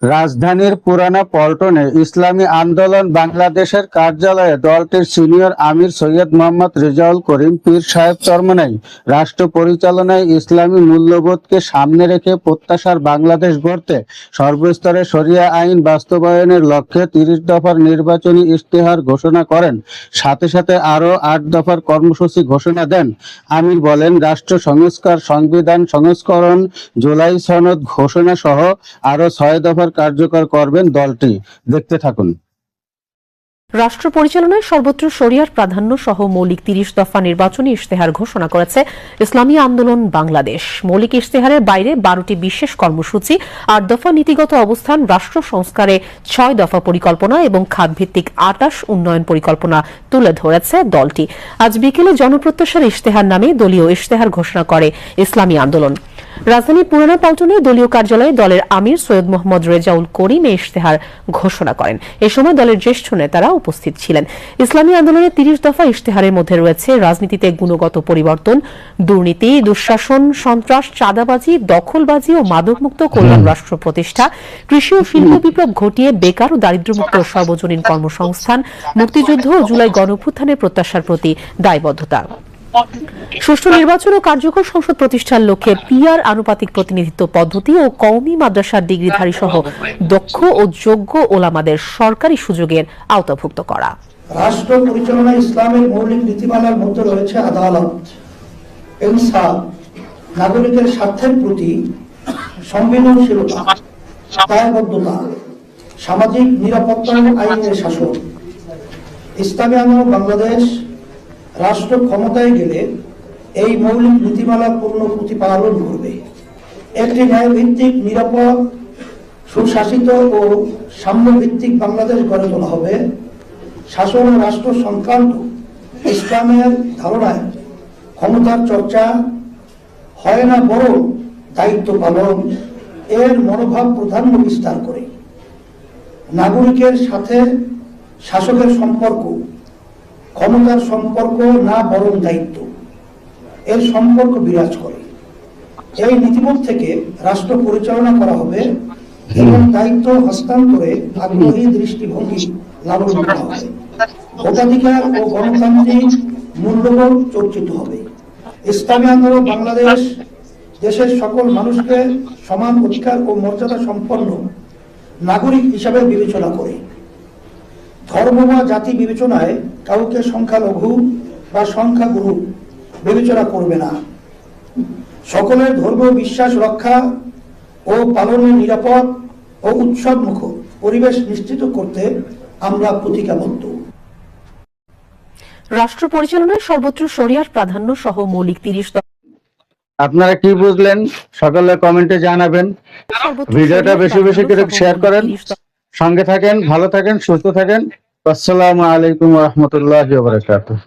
রাজধানীর পুরানা পল্টনে ইসলামী আন্দোলন বাংলাদেশের কার্যালয়ে দলটির সিনিয়র আমির সৈয়দ মোহাম্মদ রেজাউল করিম পীর সাহেব চরমনাই রাষ্ট্র পরিচালনায় ইসলামী মূল্যবোধকে সামনে রেখে প্রত্যাশার বাংলাদেশ গড়তে সর্বস্তরে শরিয়া আইন বাস্তবায়নের লক্ষ্যে ৩০ দফার নির্বাচনী ইশতেহার ঘোষণা করেন। সাথে সাথে আরও ৮ দফার কর্মসূচি ঘোষণা দেন। আমির বলেন, রাষ্ট্র সংস্কার, সংবিধান সংস্করণ, জুলাই সনদ ঘোষণা সহ আরও ৬ দফার কার্যকর করবেন দলটি। দেখতে থাকুন। রাষ্ট্র পরিচালনায় সর্বত্র শরিয়ার প্রাধান্য সহ মৌলিক ৩০ দফা নির্বাচনী ইশতেহার ঘোষণা করেছে ইসলামী আন্দোলন বাংলাদেশ। মৌলিক ইশতেহারের বাইরে ১২টি বিশেষ কর্মসূচি, ৮ দফা নীতিগত অবস্থান, রাষ্ট্র সংস্কারে ৬ দফা পরিকল্পনা এবং খাতভিত্তিক ২৮ উন্নয়ন পরিকল্পনা তুলে ধরেছে দলটি। আজ বিকেলে জনপ্রত্যাশার ইশতেহার নামে দলীয় ইশতেহার ঘোষণা করে ইসলামী আন্দোলন। রাজধানীর পুরানা পল্টনে দলীয় কার্যালয়ে দলের আমির সৈয়দ মোহাম্মদ রেজাউল করিম এই ইশতেহার ঘোষণা করেন। এ সময় দলের জ্যেষ্ঠ নেতারা উপস্থিত ছিলেন। ইসলামী আন্দোলনের ৩০ দফা ইশতেহারের মধ্যে রয়েছে রাজনীতিতে গুণগত পরিবর্তন, দুর্নীতি, দুঃশাসন, সন্ত্রাস, চাঁদাবাজি, দখলবাজি ও মাদকমুক্ত কল্যাণ রাষ্ট্র প্রতিষ্ঠা, কৃষি ও শিল্প বিপ্লব ঘটিয়ে বেকার ও দারিদ্র্যমুক্ত সর্বজনীন কর্মসংস্থান, মুক্তিযুদ্ধ ও জুলাই গণঅভ্যুত্থানের প্রত্যাশার প্রতি দায়বদ্ধতা, সুষ্ঠু নির্বাচন ও কার্যকর সংসদ প্রতিষ্ঠার লক্ষ্যে পিআর আনুপাতিক প্রতিনিধিত্ব পদ্ধতি ও কওমি মাদ্রাসার ডিগ্রিধারী সহ দক্ষ ও যোগ্য ওলামাদের সরকারি সুযোগের আওতাভুক্ত করা। রাষ্ট্র পরিচালনায় ইসলামের মৌলিক নীতিমালার মধ্যে রয়েছে আদালত, ইনসাফ, নাগরিকের স্বার্থের প্রতি সংবেদনশীলতা, দায়বদ্ধতা, সামাজিক নিরাপত্তা ও আইনের শাসন। ইসলামী আন্দোলন বাংলাদেশ রাষ্ট্র ক্ষমতায় গেলে এই মৌলিক নীতিমালা পূর্ণ প্রতিপালন করবে। একটি ন্যায়ভিত্তিক, নিরাপদ, সুশাসিত ও সাম্যভিত্তিক বাংলাদেশ গড়ে তোলা হবে। শাসন ও রাষ্ট্র সংক্রান্ত ইসলামের ধারণায় ক্ষমতার চর্চা হয় না, বরং দায়িত্ব পালন এর মনোভাব প্রাধান্য বিস্তার করে। নাগরিকের সাথে শাসকের সম্পর্ক ক্ষমতার সম্পর্ক না, বরং দায়িত্ব এর সম্পর্ক বিরাজ করে। এই নীতিবোধ থেকে রাষ্ট্র পরিচালনা করা হবে এবং দায়িত্ব হস্তান্তরে আগ্রহী দৃষ্টিভঙ্গি লালন করা হবে। ভোটাধিকার ও গণতান্ত্রিক মূল্যবোধ চর্চিত হবে। ইসলামী আন্দোলন বাংলাদেশ দেশের সকল মানুষকে সমান অধিকার ও মর্যাদা সম্পন্ন নাগরিক হিসাবে বিবেচনা করে। ধর্ম বা জাতি বিবেচনায় কাউকে সংখ্যালঘু বা সংখ্যাগুরু বিবেচনা করবে না। সকলের ধর্মীয় বিশ্বাস রক্ষা ও পালনের নিরাপদ ও উৎসবমুখর পরিবেশ নিশ্চিত করতে আমরা প্রতিজ্ঞাবদ্ধ। রাষ্ট্র পরিচালনায় সর্বত্র শরিয়ার প্রাধান্য সহ মৌলিক ৩০ আপনারা কি বুঝলেন সকালে কমেন্টে জানাবেন। ভিডিওটা বেশি বেশি করে শেয়ার করেন। সঙ্গে থাকেন, ভালো থাকেন, সুস্থ থাকেন। আসসালামু আলাইকুম ওয়া রাহমাতুল্লাহি ওয়া বারাকাতুহু।